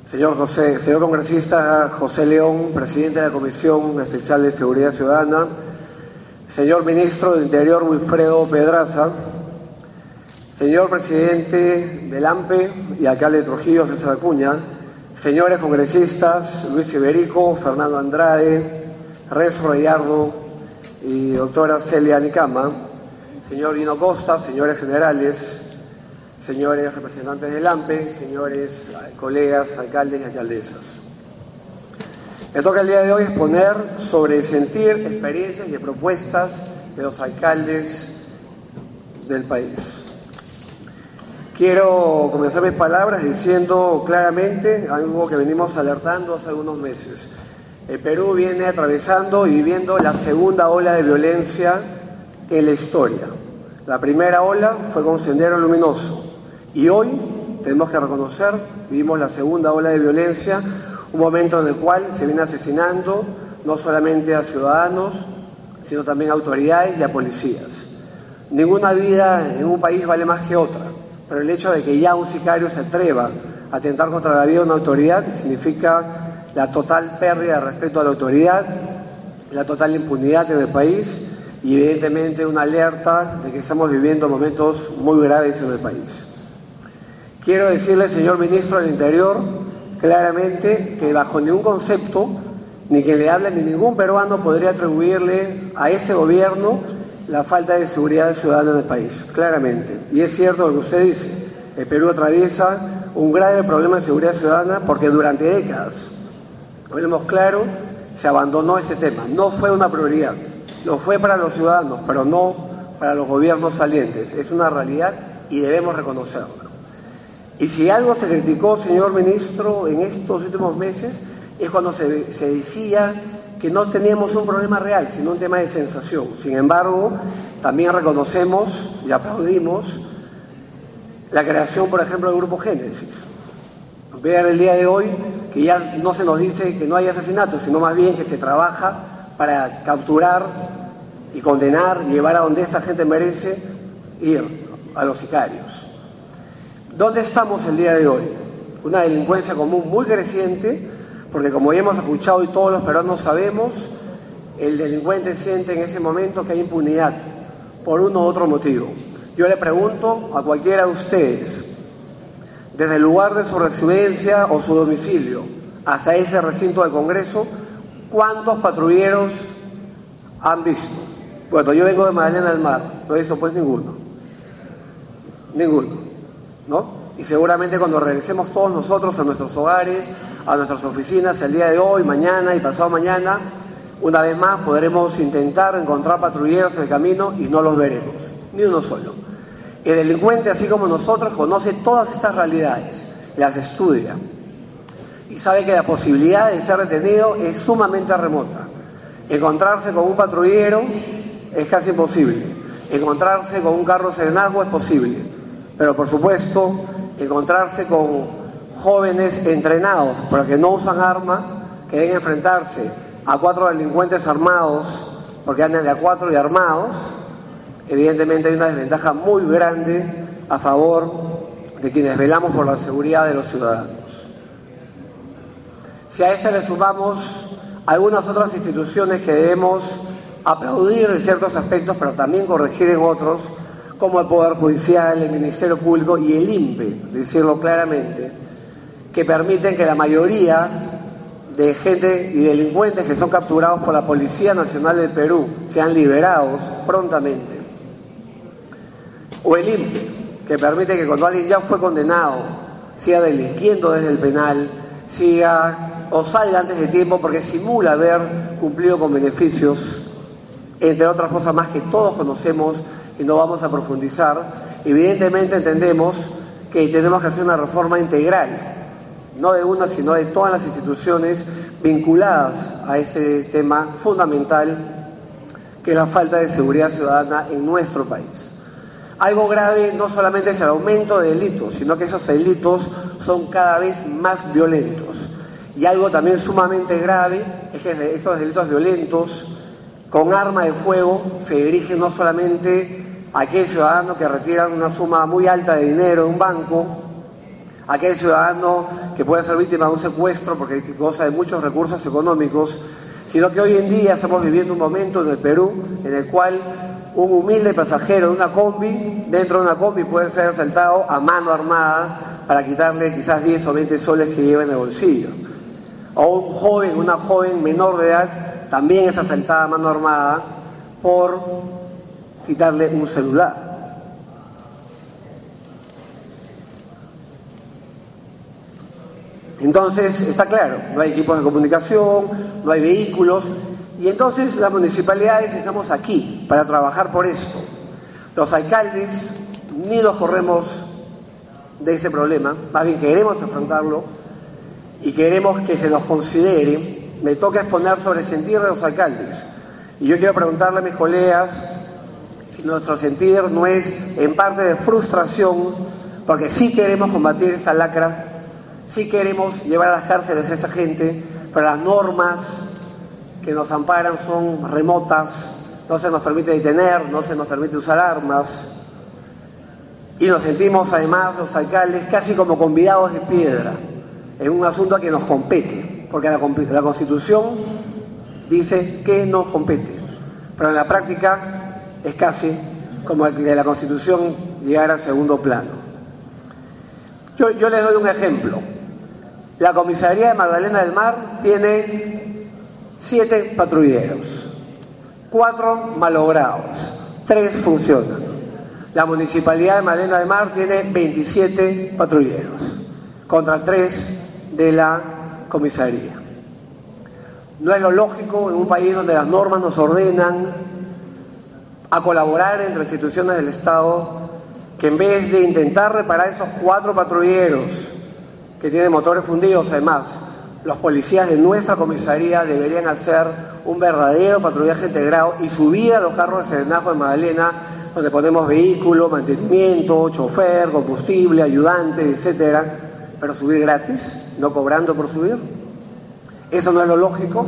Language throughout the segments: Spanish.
Señor congresista José León, presidente de la Comisión Especial de Seguridad Ciudadana, señor ministro del Interior Wilfredo Pedraza, señor presidente del AMPE y alcalde de Trujillo César Acuña, señores congresistas Luis Iberico, Fernando Andrade, Renzo Rayardo y doctora Celia Nicama, señor Lino Costa, señores generales, señores representantes del AMPE, señores colegas, alcaldes y alcaldesas. Me toca el día de hoy exponer sobre el sentir, experiencias y propuestas de los alcaldes del país. Quiero comenzar mis palabras diciendo claramente algo que venimos alertando hace algunos meses. El Perú viene atravesando y viviendo la segunda ola de violencia en la historia. La primera ola fue con Sendero Luminoso y hoy tenemos que reconocer, vivimos la segunda ola de violencia, un momento en el cual se viene asesinando no solamente a ciudadanos, sino también a autoridades y a policías. Ninguna vida en un país vale más que otra, pero el hecho de que ya un sicario se atreva a atentar contra la vida de una autoridad significa la total pérdida de respeto a la autoridad, la total impunidad en el país y evidentemente una alerta de que estamos viviendo momentos muy graves en el país. Quiero decirle, señor ministro del Interior, claramente que bajo ningún concepto, ni quien le habla ni ningún peruano podría atribuirle a ese gobierno la falta de seguridad ciudadana en el país, claramente. Y es cierto lo que usted dice, el Perú atraviesa un grave problema de seguridad ciudadana porque durante décadas, hablemos claro, se abandonó ese tema, no fue una prioridad, lo fue para los ciudadanos, pero no para los gobiernos salientes, es una realidad y debemos reconocerlo. Y si algo se criticó, señor ministro, en estos últimos meses, es cuando se decía que no teníamos un problema real, sino un tema de sensación. Sin embargo, también reconocemos y aplaudimos la creación, por ejemplo, del Grupo Génesis. Vean el día de hoy que ya no se nos dice que no hay asesinatos, sino más bien que se trabaja para capturar y condenar y llevar a donde esa gente merece ir, a los sicarios. ¿Dónde estamos el día de hoy? Una delincuencia común muy creciente, porque como ya hemos escuchado y todos los peruanos sabemos, el delincuente siente en ese momento que hay impunidad por uno u otro motivo. Yo le pregunto a cualquiera de ustedes, desde el lugar de su residencia o su domicilio hasta ese recinto del Congreso, ¿cuántos patrulleros han visto? Bueno, yo vengo de Magdalena del Mar, no he visto pues ninguno, ¿no? Y seguramente cuando regresemos todos nosotros a nuestros hogares, a nuestras oficinas, el día de hoy, mañana y pasado mañana, una vez más podremos intentar encontrar patrulleros en el camino y no los veremos, ni uno solo. El delincuente, así como nosotros, conoce todas estas realidades, las estudia y sabe que la posibilidad de ser detenido es sumamente remota. Encontrarse con un patrullero es casi imposible, encontrarse con un carro serenazgo es posible, pero por supuesto encontrarse con jóvenes entrenados para que no usan arma, que deben enfrentarse a 4 delincuentes armados, porque andan de a 4 y armados, evidentemente hay una desventaja muy grande a favor de quienes velamos por la seguridad de los ciudadanos. Si a eso le sumamos algunas otras instituciones que debemos aplaudir en ciertos aspectos, pero también corregir en otros, como el Poder Judicial, el Ministerio Público y el INPE, decirlo claramente, que permiten que la mayoría de gente y delincuentes que son capturados por la Policía Nacional del Perú sean liberados prontamente. O el INPE, que permite que cuando alguien ya fue condenado siga delinquiendo desde el penal, siga o salga antes de tiempo porque simula haber cumplido con beneficios, entre otras cosas más que todos conocemos y no vamos a profundizar. Evidentemente entendemos que tenemos que hacer una reforma integral, no de una, sino de todas las instituciones vinculadas a ese tema fundamental que es la falta de seguridad ciudadana en nuestro país. Algo grave no solamente es el aumento de delitos, sino que esos delitos son cada vez más violentos. Y algo también sumamente grave es que esos delitos violentos con arma de fuego se dirigen no solamente a aquel ciudadano que retira una suma muy alta de dinero de un banco, aquel ciudadano que puede ser víctima de un secuestro porque goza de muchos recursos económicos, sino que hoy en día estamos viviendo un momento en el Perú en el cual un humilde pasajero de una combi, dentro de una combi, puede ser asaltado a mano armada para quitarle quizás 10 o 20 soles que lleva en el bolsillo. O un joven, una joven menor de edad, también es asaltada a mano armada por quitarle un celular. Entonces, está claro, no hay equipos de comunicación, no hay vehículos, y entonces las municipalidades estamos aquí para trabajar por esto. Los alcaldes ni nos corremos de ese problema, más bien queremos afrontarlo y queremos que se nos considere. Me toca exponer sobre el sentir de los alcaldes, y yo quiero preguntarle a mis colegas si nuestro sentir no es en parte de frustración, porque sí queremos combatir esta lacra. Sí queremos llevar a las cárceles a esa gente, pero las normas que nos amparan son remotas, no se nos permite detener, no se nos permite usar armas, y nos sentimos además los alcaldes casi como convidados de piedra en un asunto que nos compete, porque la Constitución dice que nos compete, pero en la práctica es casi como que la Constitución llegara a segundo plano. Yo les doy un ejemplo. La comisaría de Magdalena del Mar tiene 7 patrulleros, 4 malogrados, 3 funcionan. La municipalidad de Magdalena del Mar tiene 27 patrulleros, contra 3 de la comisaría. No es lo lógico en un país donde las normas nos ordenan a colaborar entre instituciones del Estado, que en vez de intentar reparar esos 4 patrulleros que tienen motores fundidos, además, los policías de nuestra comisaría deberían hacer un verdadero patrullaje integrado y subir a los carros de serenazgo de Magdalena, donde ponemos vehículo, mantenimiento, chofer, combustible, ayudante, etcétera, pero subir gratis, no cobrando por subir. Eso no es lo lógico,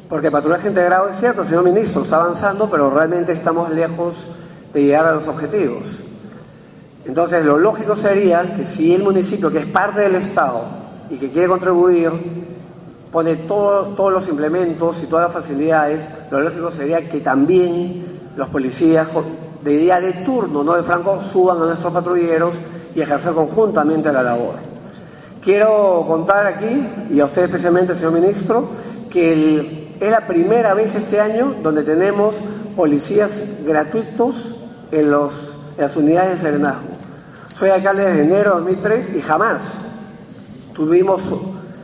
porque el patrullaje integrado es cierto, señor ministro, está avanzando, pero realmente estamos lejos de llegar a los objetivos. Entonces, lo lógico sería que si el municipio, que es parte del Estado y que quiere contribuir, pone todos los implementos y todas las facilidades, lo lógico sería que también los policías de día de turno, no de franco, suban a nuestros patrulleros y ejercer conjuntamente la labor. Quiero contar aquí, y a usted especialmente, señor ministro, que es la primera vez este año donde tenemos policías gratuitos en las unidades de serenazgo. Soy alcalde desde enero de 2003 y jamás tuvimos,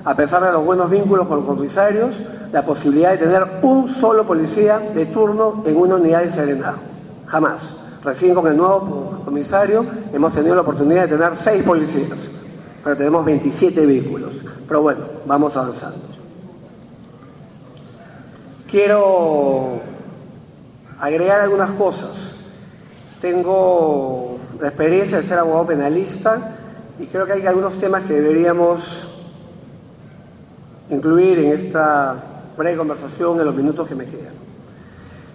a pesar de los buenos vínculos con los comisarios, la posibilidad de tener un solo policía de turno en una unidad de serenazgo. Jamás. Recién con el nuevo comisario hemos tenido la oportunidad de tener 6 policías, pero tenemos 27 vehículos. Pero bueno, vamos avanzando. Quiero agregar algunas cosas. Tengo la experiencia de ser abogado penalista y creo que hay algunos temas que deberíamos incluir en esta breve conversación en los minutos que me quedan.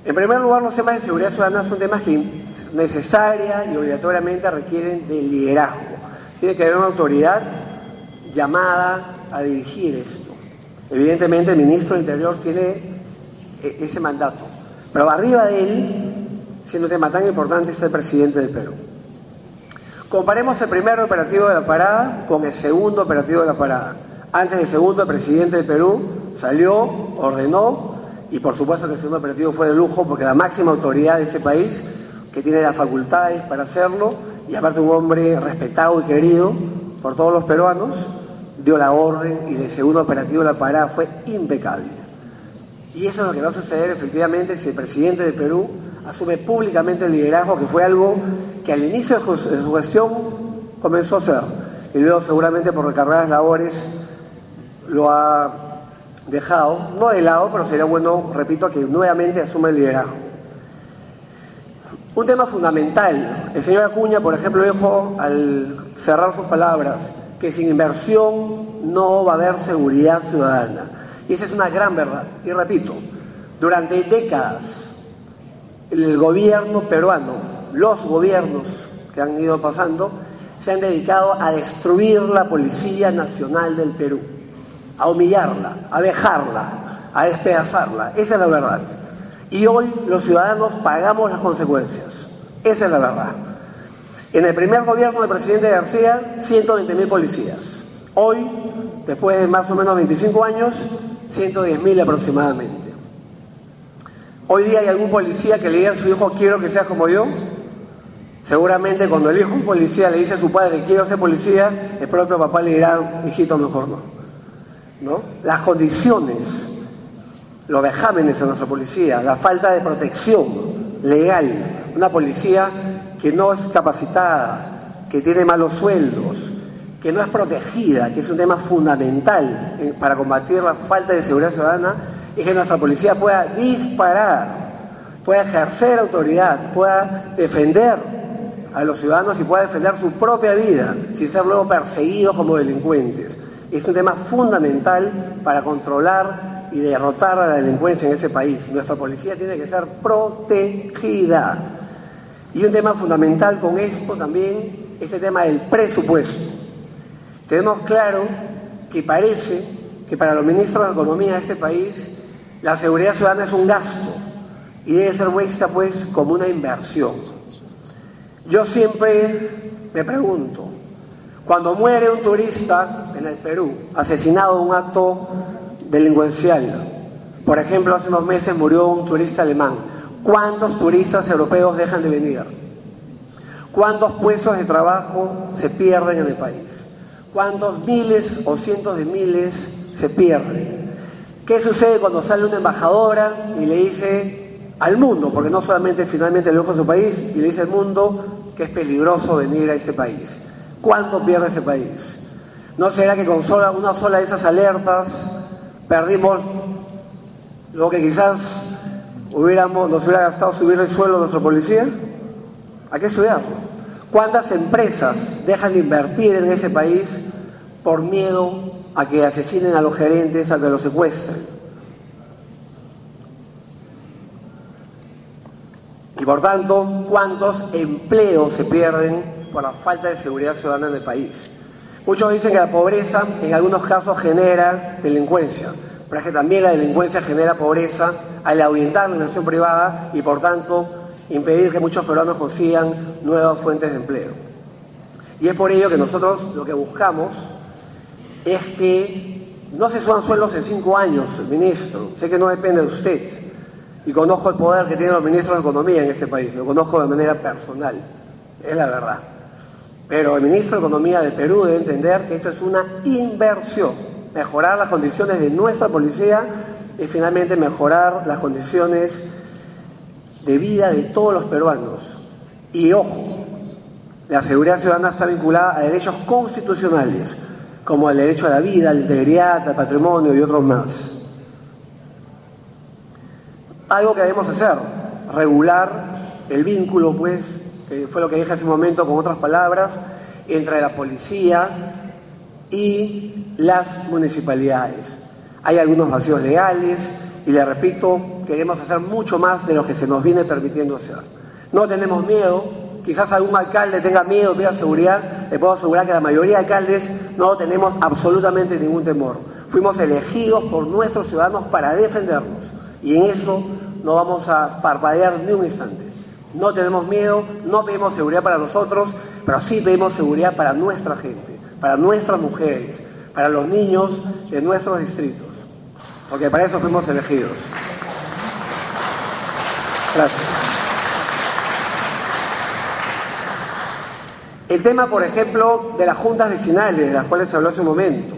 En primer lugar, los temas de seguridad ciudadana son temas que necesaria y obligatoriamente requieren de liderazgo. Tiene que haber una autoridad llamada a dirigir esto. Evidentemente, el ministro del Interior tiene ese mandato, pero arriba de él, siendo un tema tan importante, está el presidente del Perú. Comparemos el primer operativo de la parada con el segundo operativo de la parada. Antes del segundo, el presidente del Perú salió, ordenó, y por supuesto que el segundo operativo fue de lujo porque la máxima autoridad de ese país, que tiene las facultades para hacerlo, y aparte un hombre respetado y querido por todos los peruanos, dio la orden y el segundo operativo de la parada fue impecable. Y eso es lo que va a suceder efectivamente si el presidente del Perú asume públicamente el liderazgo, que fue algo que al inicio de su gestión comenzó a hacer, y luego seguramente por recargadas labores lo ha dejado, no de lado, pero sería bueno, repito, que nuevamente asuma el liderazgo. Un tema fundamental, el señor Acuña, por ejemplo, dijo al cerrar sus palabras que sin inversión no va a haber seguridad ciudadana. Y esa es una gran verdad. Y repito, durante décadas el gobierno peruano, los gobiernos que han ido pasando, se han dedicado a destruir la Policía Nacional del Perú, a humillarla, a dejarla, a despedazarla. Esa es la verdad. Y hoy los ciudadanos pagamos las consecuencias. Esa es la verdad. En el primer gobierno del presidente García, 120.000 policías. Hoy, después de más o menos 25 años, 110.000 aproximadamente. Hoy día hay algún policía que le diga a su hijo, quiero que seas como yo. Seguramente cuando el hijo de un policía le dice a su padre, quiero ser policía, el propio papá le dirá, hijito, mejor no. Las condiciones, los vejámenes en nuestra policía, la falta de protección legal, una policía que no es capacitada, que tiene malos sueldos, que no es protegida, que es un tema fundamental para combatir la falta de seguridad ciudadana, y que nuestra policía pueda disparar, pueda ejercer autoridad, pueda defender a los ciudadanos y pueda defender su propia vida sin ser luego perseguidos como delincuentes. Es un tema fundamental para controlar y derrotar a la delincuencia en ese país. Nuestra policía tiene que ser protegida. Y un tema fundamental con esto también es el tema del presupuesto. Tenemos claro que parece que para los ministros de Economía de ese país la seguridad ciudadana es un gasto y debe ser vista pues como una inversión. Yo siempre me pregunto, cuando muere un turista en el Perú, asesinado en un acto delincuencial, por ejemplo, hace unos meses murió un turista alemán, ¿cuántos turistas europeos dejan de venir? ¿Cuántos puestos de trabajo se pierden en el país? ¿Cuántos miles o cientos de miles se pierden? ¿Qué sucede cuando sale una embajadora y le dice al mundo, porque no solamente finalmente le dijo a su país, y le dice al mundo que es peligroso venir a ese país? ¿Cuánto pierde ese país? ¿No será que con una sola de esas alertas perdimos lo que quizás nos hubiera gastado subir el sueldo de nuestra policía? Hay que estudiarlo. ¿Cuántas empresas dejan de invertir en ese país por miedo a que asesinen a los gerentes, a que los secuestren? Y por tanto, ¿cuántos empleos se pierden por la falta de seguridad ciudadana en el país? Muchos dicen que la pobreza en algunos casos genera delincuencia, pero es que también la delincuencia genera pobreza al ahuyentar la inversión privada y por tanto impedir que muchos peruanos consigan nuevas fuentes de empleo. Y es por ello que nosotros lo que buscamos es que no se suban sueldos en 5 años, ministro. Sé que no depende de usted. Y conozco el poder que tienen los ministros de Economía en ese país, lo conozco de manera personal, es la verdad. Pero el ministro de Economía de Perú debe entender que eso es una inversión, mejorar las condiciones de nuestra policía y finalmente mejorar las condiciones de vida de todos los peruanos. Y ojo, la seguridad ciudadana está vinculada a derechos constitucionales, como el derecho a la vida, a la integridad, al patrimonio y otros más. Algo que debemos hacer, regular el vínculo, pues, que fue lo que dije hace un momento con otras palabras, entre la policía y las municipalidades. Hay algunos vacíos legales y, le repito, queremos hacer mucho más de lo que se nos viene permitiendo hacer. No tenemos miedo, quizás algún alcalde tenga miedo de la seguridad, le puedo asegurar que la mayoría de alcaldes no tenemos absolutamente ningún temor. Fuimos elegidos por nuestros ciudadanos para defendernos. Y en eso no vamos a parpadear ni un instante. No tenemos miedo, no pedimos seguridad para nosotros, pero sí pedimos seguridad para nuestra gente, para nuestras mujeres, para los niños de nuestros distritos. Porque para eso fuimos elegidos. Gracias. El tema, por ejemplo, de las juntas vecinales, de las cuales se habló hace un momento.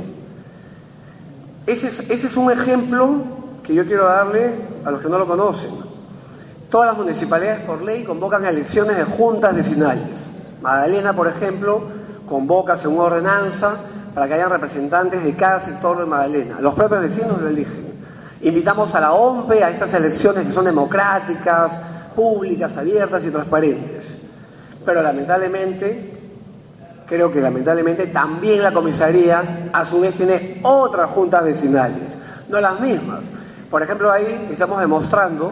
Ese es un ejemplo que yo quiero darle a los que no lo conocen. Todas las municipalidades por ley convocan elecciones de juntas vecinales. Magdalena, por ejemplo, convoca según ordenanza para que haya representantes de cada sector de Magdalena. Los propios vecinos lo eligen. Invitamos a la OMPE a esas elecciones que son democráticas, públicas, abiertas y transparentes. Pero lamentablemente, creo que lamentablemente también la comisaría a su vez tiene otras juntas vecinales, no las mismas. Por ejemplo, ahí estamos demostrando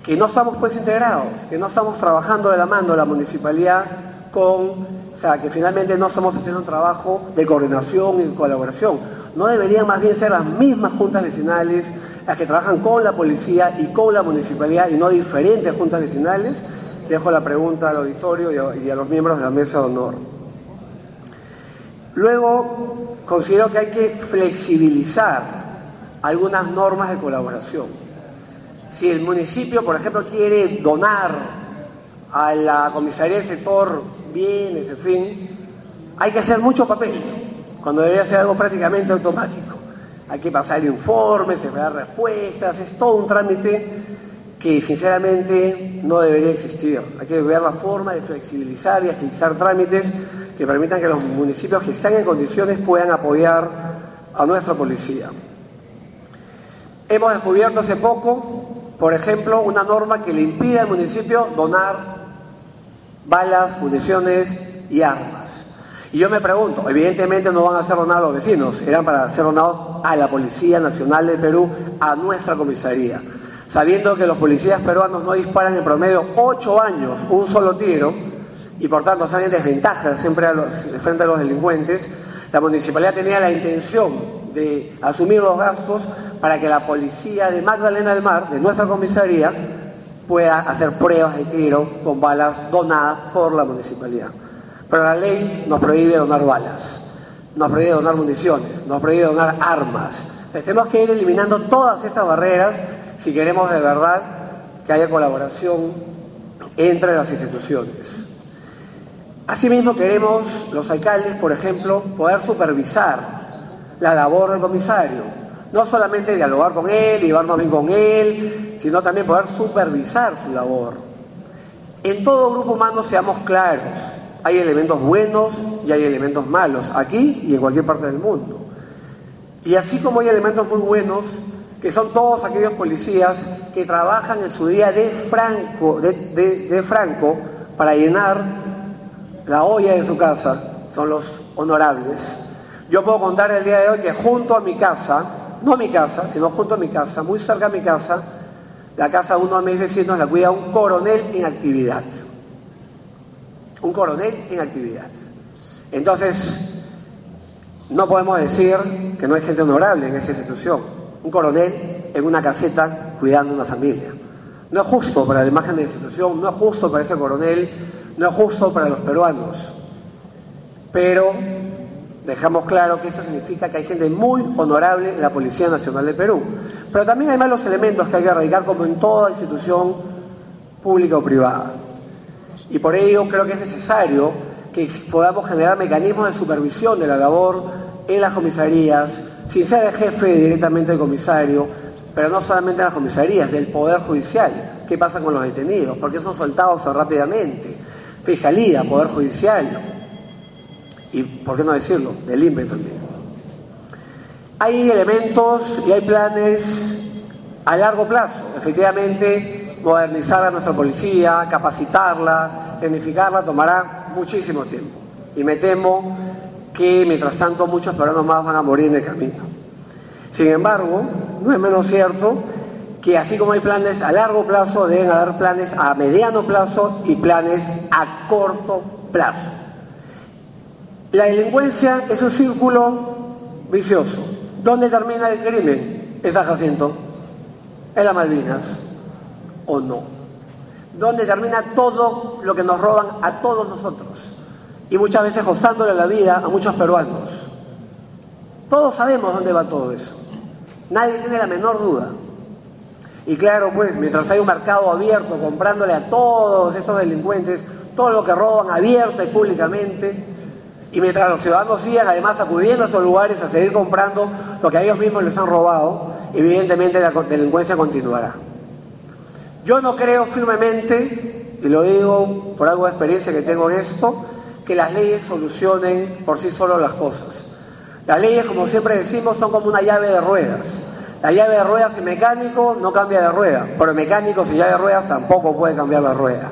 que no estamos pues integrados, que no estamos trabajando de la mano la municipalidad con o sea, que finalmente no estamos haciendo un trabajo de coordinación y colaboración. ¿No deberían más bien ser las mismas juntas vecinales las que trabajan con la policía y con la municipalidad y no diferentes juntas vecinales? Dejo la pregunta al auditorio y a los miembros de la mesa de honor. Luego, considero que hay que flexibilizar algunas normas de colaboración. Si el municipio, por ejemplo, quiere donar a la comisaría del sector bienes, en fin, hay que hacer mucho papel, cuando debería ser algo prácticamente automático. Hay que pasar informes, esperar respuestas, es todo un trámite que sinceramente no debería existir. Hay que ver la forma de flexibilizar y agilizar trámites que permitan que los municipios que están en condiciones puedan apoyar a nuestra policía. Hemos descubierto hace poco, por ejemplo, una norma que le impide al municipio donar balas, municiones y armas. Y yo me pregunto, evidentemente no van a ser donados a los vecinos, eran para ser donados a la Policía Nacional de Perú, a nuestra comisaría. Sabiendo que los policías peruanos no disparan en promedio 8 años un solo tiro y por tanto están en desventaja siempre frente a los delincuentes, la municipalidad tenía la intención de asumir los gastos para que la policía de Magdalena del Mar, de nuestra comisaría, pueda hacer pruebas de tiro con balas donadas por la municipalidad. Pero la ley nos prohíbe donar balas, nos prohíbe donar municiones, nos prohíbe donar armas. Entonces, tenemos que ir eliminando todas estas barreras si queremos de verdad que haya colaboración entre las instituciones. Asimismo queremos, los alcaldes, por ejemplo, poder supervisar la labor del comisario. No solamente dialogar con él, llevarnos bien con él, sino también poder supervisar su labor. En todo grupo humano seamos claros, hay elementos buenos y hay elementos malos, aquí y en cualquier parte del mundo. Y así como hay elementos muy buenos, que son todos aquellos policías que trabajan en su día de franco para llenar la olla de su casa, son los honorables. Yo puedo contar el día de hoy que junto a mi casa, no mi casa, sino junto a mi casa, muy cerca de mi casa, la casa de uno de mis vecinos la cuida un coronel en actividad. Un coronel en actividad. Entonces, no podemos decir que no hay gente honorable en esa institución. Un coronel en una caseta cuidando una familia. No es justo para la imagen de la institución, no es justo para ese coronel, no es justo para los peruanos. Pero dejamos claro que eso significa que hay gente muy honorable en la Policía Nacional de Perú. Pero también hay malos elementos que hay que erradicar, como en toda institución pública o privada. Y por ello creo que es necesario que podamos generar mecanismos de supervisión de la labor en las comisarías, sin ser el jefe directamente del comisario, pero no solamente en las comisarías, del Poder Judicial. ¿Qué pasa con los detenidos? ¿Por qué son soltados rápidamente? Fiscalía, Poder Judicial. Y, ¿por qué no decirlo?, del INPE también. Hay elementos y hay planes a largo plazo. Efectivamente, modernizar a nuestra policía, capacitarla, tecnificarla, tomará muchísimo tiempo. Y me temo que, mientras tanto, muchos peruanos más van a morir en el camino. Sin embargo, no es menos cierto que así como hay planes a largo plazo, deben haber planes a mediano plazo y planes a corto plazo. La delincuencia es un círculo vicioso. ¿Dónde termina el crimen? ¿En San Jacinto? ¿En las Malvinas? ¿O no? ¿Dónde termina todo lo que nos roban a todos nosotros? Y muchas veces costándole la vida a muchos peruanos. Todos sabemos dónde va todo eso. Nadie tiene la menor duda. Y claro, pues, mientras hay un mercado abierto comprándole a todos estos delincuentes todo lo que roban abierta y públicamente, y mientras los ciudadanos sigan además acudiendo a esos lugares a seguir comprando lo que a ellos mismos les han robado, evidentemente la delincuencia continuará. Yo no creo firmemente, y lo digo por algo de experiencia que tengo en esto, que las leyes solucionen por sí solas las cosas. Las leyes, como siempre decimos, son como una llave de ruedas. La llave de ruedas sin mecánico no cambia de rueda, pero el mecánico sin llave de ruedas tampoco puede cambiar la rueda.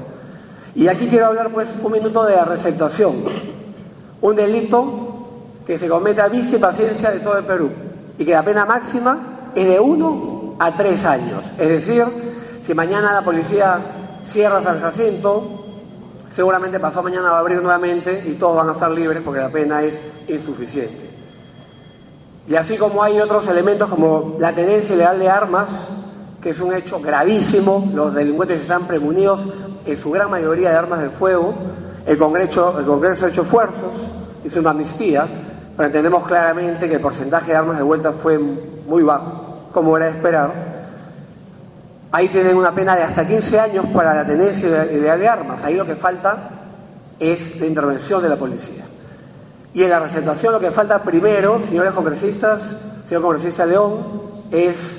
Y aquí quiero hablar pues un minuto de la receptación. Un delito que se comete a vista y paciencia de todo el Perú y que la pena máxima es de 1 a 3 años. Es decir, si mañana la policía cierra San Jacinto, Seguramente pasado mañana va a abrir nuevamente y todos van a estar libres porque la pena es insuficiente. Y así como hay otros elementos como la tenencia ilegal de armas, que es un hecho gravísimo, los delincuentes están premunidos en su gran mayoría de armas de fuego, el Congreso ha hecho esfuerzos, hizo una amnistía, pero entendemos claramente que el porcentaje de armas de vuelta fue muy bajo, como era de esperar. Ahí tienen una pena de hasta 15 años para la tenencia ilegal de armas. Ahí lo que falta es la intervención de la policía. Y en la receptación lo que falta primero, señores congresistas, señor congresista León, es,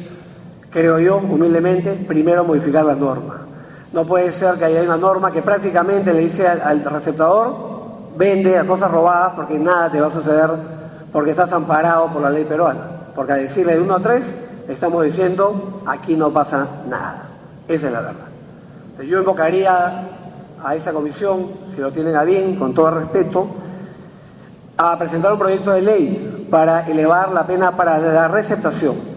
creo yo, humildemente, primero modificar la norma. No puede ser que haya una norma que prácticamente le dice al receptador, vende a cosas robadas porque nada te va a suceder porque estás amparado por la ley peruana. Porque al decirle de 1 a 3, le estamos diciendo, aquí no pasa nada. Esa es la verdad. Entonces, yo invocaría a esa comisión, si lo tienen a bien, con todo respeto, a presentar un proyecto de ley para elevar la pena para la receptación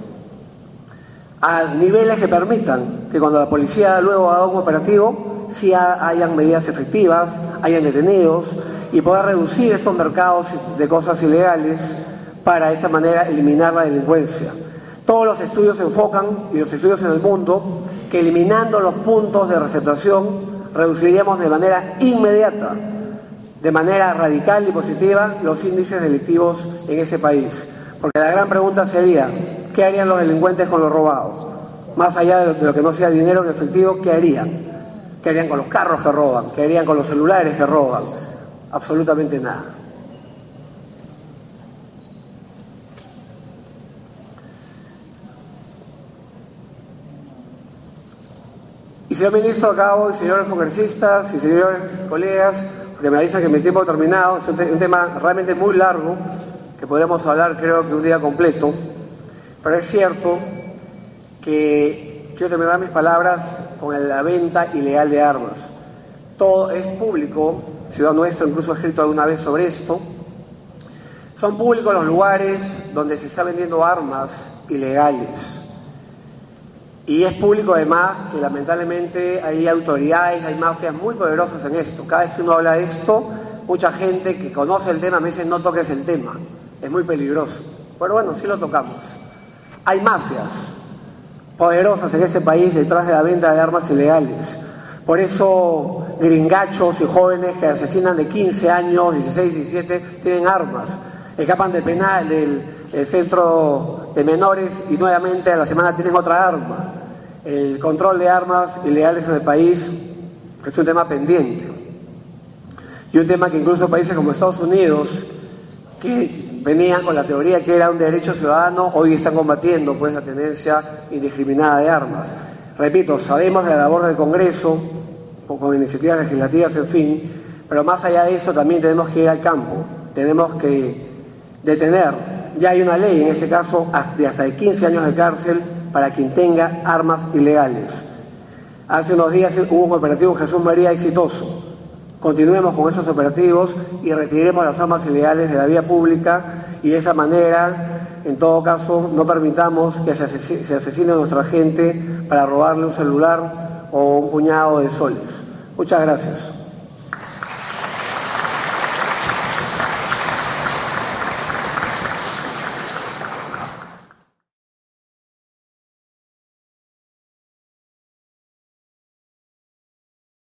a niveles que permitan que cuando la policía luego haga un operativo, sí hayan medidas efectivas, hayan detenidos y poder reducir estos mercados de cosas ilegales para de esa manera eliminar la delincuencia. Todos los estudios se enfocan, y los estudios en el mundo, que eliminando los puntos de receptación reduciríamos de manera inmediata, de manera radical y positiva, los índices delictivos en ese país. Porque la gran pregunta sería, ¿qué harían los delincuentes con lo robado? Más allá de lo que no sea dinero en efectivo, ¿qué harían? ¿Qué harían con los carros que roban? ¿Qué harían con los celulares que roban? Absolutamente nada. Y señor ministro, acabo, y señores congresistas y señores colegas, porque me avisan que mi tiempo ha terminado, es un tema realmente muy largo, que podríamos hablar creo que un día completo, pero es cierto que quiero terminar mis palabras con la venta ilegal de armas. Todo es público, Ciudad Nuestra incluso ha escrito alguna vez sobre esto. Son públicos los lugares donde se está vendiendo armas ilegales. Y es público además que lamentablemente hay autoridades, hay mafias muy poderosas en esto. Cada vez que uno habla de esto, mucha gente que conoce el tema me dice no toques el tema, es muy peligroso. Pero bueno, sí lo tocamos. Hay mafias poderosas en ese país detrás de la venta de armas ilegales. Por eso gringachos y jóvenes que asesinan de 15 años, 16, 17, tienen armas. Escapan del penal, del centro de menores y nuevamente a la semana tienen otra arma. El control de armas ilegales en el país es un tema pendiente. Y un tema que incluso países como Estados Unidos, que venían con la teoría que era un derecho ciudadano, hoy están combatiendo pues la tenencia indiscriminada de armas. Repito, sabemos de la labor del Congreso, con iniciativas legislativas, en fin, pero más allá de eso también tenemos que ir al campo, tenemos que detener, ya hay una ley en ese caso, de hasta de 15 años de cárcel para quien tenga armas ilegales. Hace unos días hubo un operativo en Jesús María exitoso. Continuemos con esos operativos y retiremos las armas ilegales de la vía pública y de esa manera, en todo caso, no permitamos que se asesine a nuestra gente para robarle un celular o un puñado de soles. Muchas gracias.